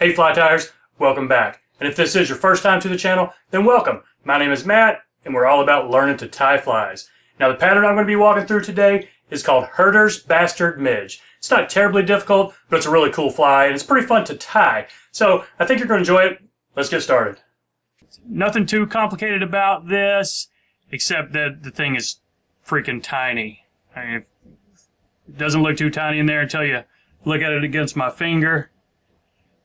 Hey fly tires, welcome back. And if this is your first time to the channel, then welcome. My name is Matt, and we're all about learning to tie flies. Now the pattern I'm going to be walking through today is called Herter's Bastard Midge. It's not terribly difficult, but it's a really cool fly, and it's pretty fun to tie. So I think you're going to enjoy it. Let's get started. Nothing too complicated about this, except that the thing is freaking tiny. I mean, it doesn't look too tiny in there until you look at it against my finger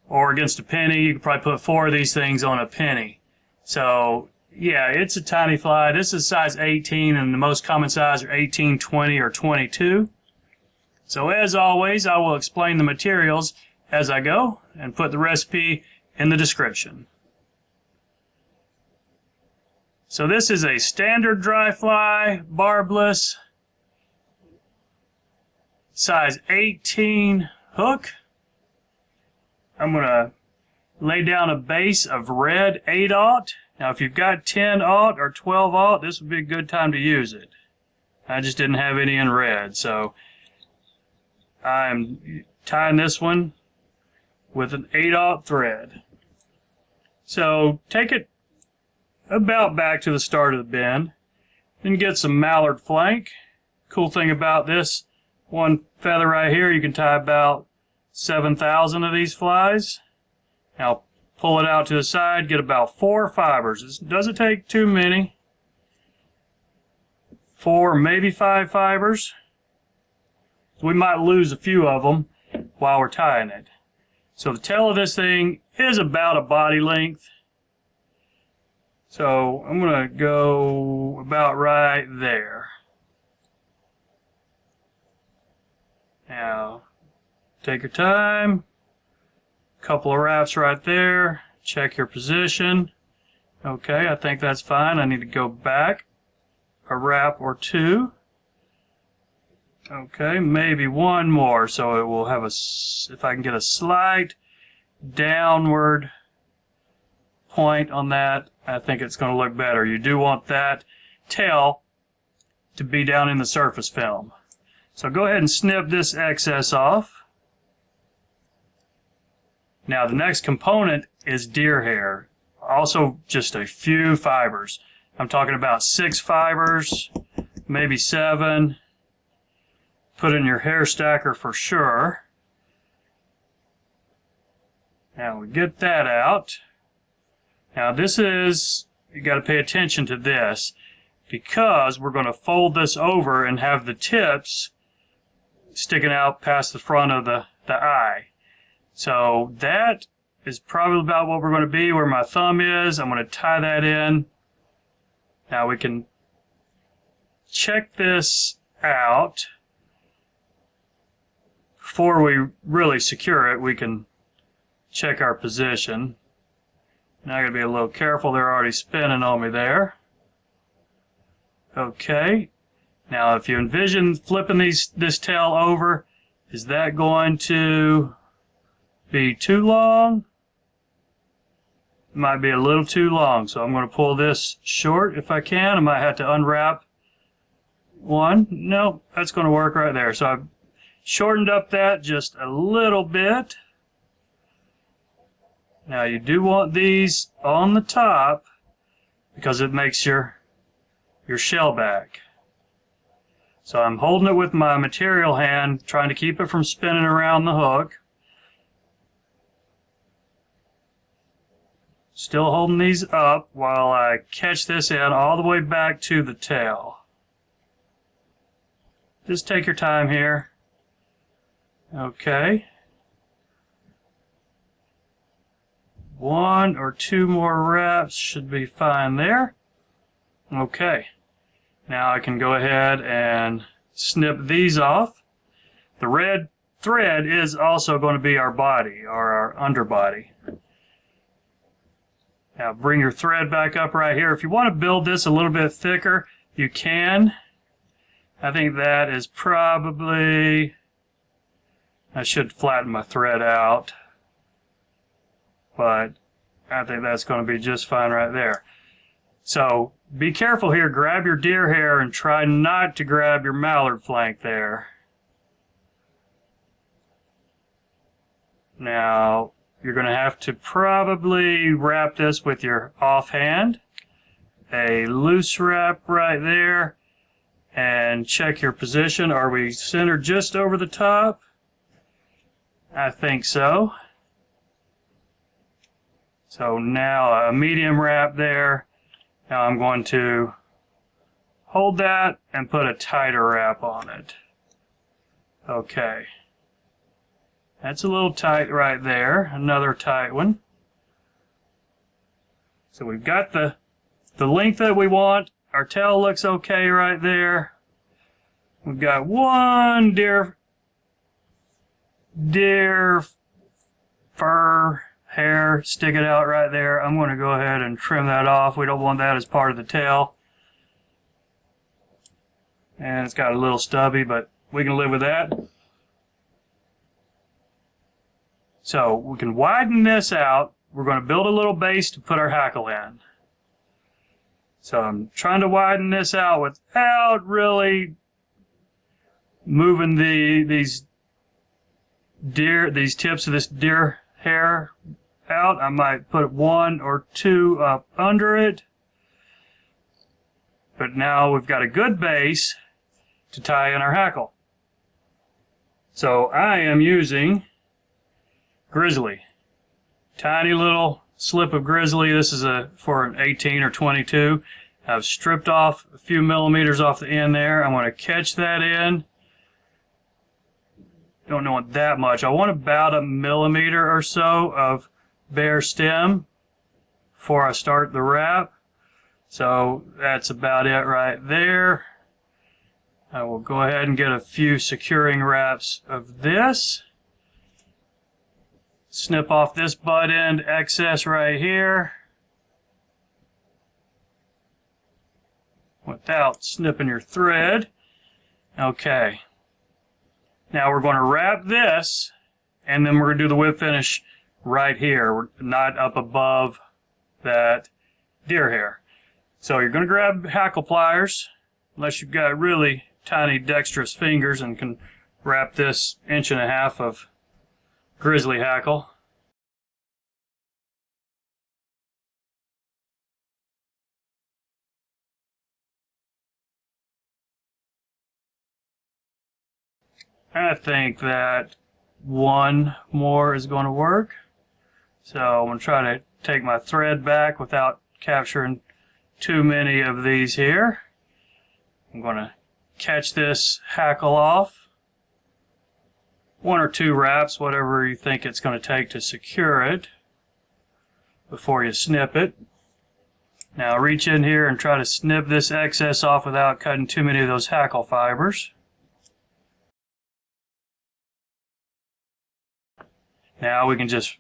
or against a penny. You could probably put 4 of these things on a penny. So yeah, it's a tiny fly. This is size 18, and the most common size are 18, 20, or 22. So as always, I will explain the materials as I go and put the recipe in the description. So this is a standard dry fly, barbless, size 18 hook. I'm going to lay down a base of red 8/0. Now if you've got 10/0 or 12/0, this would be a good time to use it. I just didn't have any in red, so I'm tying this one with an 8/0 thread. So take it about back to the start of the bend, then get some mallard flank. Cool thing about this one feather right here, you can tie about 7,000 of these flies. Now pull it out to the side, get about 4 fibers. This doesn't take too many. 4, maybe 5 fibers. We might lose a few of them while we're tying it. So the tail of this thing is about a body length. So I'm going to go about right there. Now take your time. Couple of wraps right there. Check your position. Okay, I think that's fine. I need to go back a wrap or 2. Okay, maybe 1 more, so it will have a, if I can get a slight downward point on that, I think it's going to look better. You do want that tail to be down in the surface film. So go ahead and snip this excess off. Now the next component is deer hair. Also just a few fibers. I'm talking about 6 fibers, maybe 7. Put in your hair stacker for sure. Now we get that out. Now this is, you got to pay attention to this, because we're going to fold this over and have the tips sticking out past the front of the eye. So that is probably about what we're going to be, where my thumb is. I'm going to tie that in. Now we can check this out. Before we really secure it, we can check our position. Now I got to be a little careful. They're already spinning on me there. Okay. Now if you envision flipping this tail over, is that going to be too long? It might be a little too long, so I'm going to pull this short if I can. I might have to unwrap one. No, that's going to work right there. So I've shortened up that just a little bit. Now you do want these on the top because it makes your shell back. So I'm holding it with my material hand, trying to keep it from spinning around the hook. Still holding these up while I catch this in all the way back to the tail. Just take your time here. Okay. 1 or 2 more wraps should be fine there. Okay. Now I can go ahead and snip these off. The red thread is also going to be our body, or our underbody. Now bring your thread back up right here. If you want to build this a little bit thicker, you can. I think that is probably, I should flatten my thread out, but I think that's going to be just fine right there. So be careful here. Grab your deer hair and try not to grab your mallard flank there. Now you're going to have to probably wrap this with your offhand. A loose wrap right there. And check your position. Are we centered just over the top? I think so. So now a medium wrap there. Now I'm going to hold that and put a tighter wrap on it. Okay. That's a little tight right there. Another tight one. So we've got the length that we want. Our tail looks okay right there. We've got one deer fur hair sticking out right there. I'm going to go ahead and trim that off. We don't want that as part of the tail. And it's got a little stubby, but we can live with that. So we can widen this out. We're going to build a little base to put our hackle in. So I'm trying to widen this out without really moving these tips of this deer hair out. I might put one or two up under it. But now we've got a good base to tie in our hackle. So I am using Grizzly. Tiny little slip of Grizzly. This is for an 18 or 22. I've stripped off a few millimeters off the end there. I'm going to catch that in. Don't want that much. I want about a millimeter or so of bare stem before I start the wrap. So that's about it right there. I will go ahead and get a few securing wraps of this. Snip off this butt end excess right here without snipping your thread. Okay. Now we're going to wrap this, and then we're going to do the whip finish right here. We're not up above that deer hair. So you're going to grab hackle pliers, unless you've got really tiny dexterous fingers and can wrap this 1.5 inches of Grizzly hackle. I think that one more is going to work. So I'm going to try to take my thread back without capturing too many of these here. I'm going to catch this hackle off. One or two wraps, whatever you think it's going to take to secure it before you snip it. Now reach in here and try to snip this excess off without cutting too many of those hackle fibers. Now we can just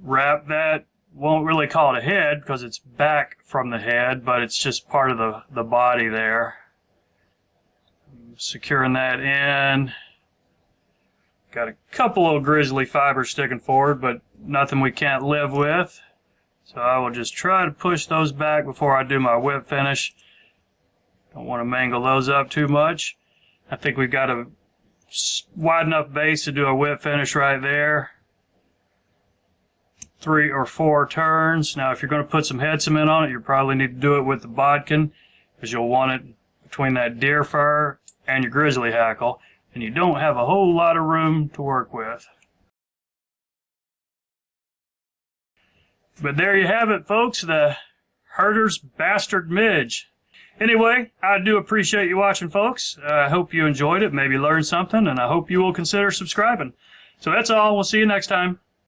wrap that. Won't really call it a head because it's back from the head, but it's just part of the body there. Securing that in. Got a couple of Grizzly fibers sticking forward, but nothing we can't live with. So I will just try to push those back before I do my whip finish. Don't want to mangle those up too much. I think we've got a wide enough base to do a whip finish right there. 3 or 4 turns. Now if you're going to put some head cement on it, you probably need to do it with the bodkin, because you'll want it between that deer fur and your Grizzly hackle, and you don't have a whole lot of room to work with. But there you have it, folks, the Herter's Bastard Midge. Anyway, I do appreciate you watching, folks. I hope you enjoyed it, maybe learned something, and I hope you will consider subscribing. So that's all. We'll see you next time.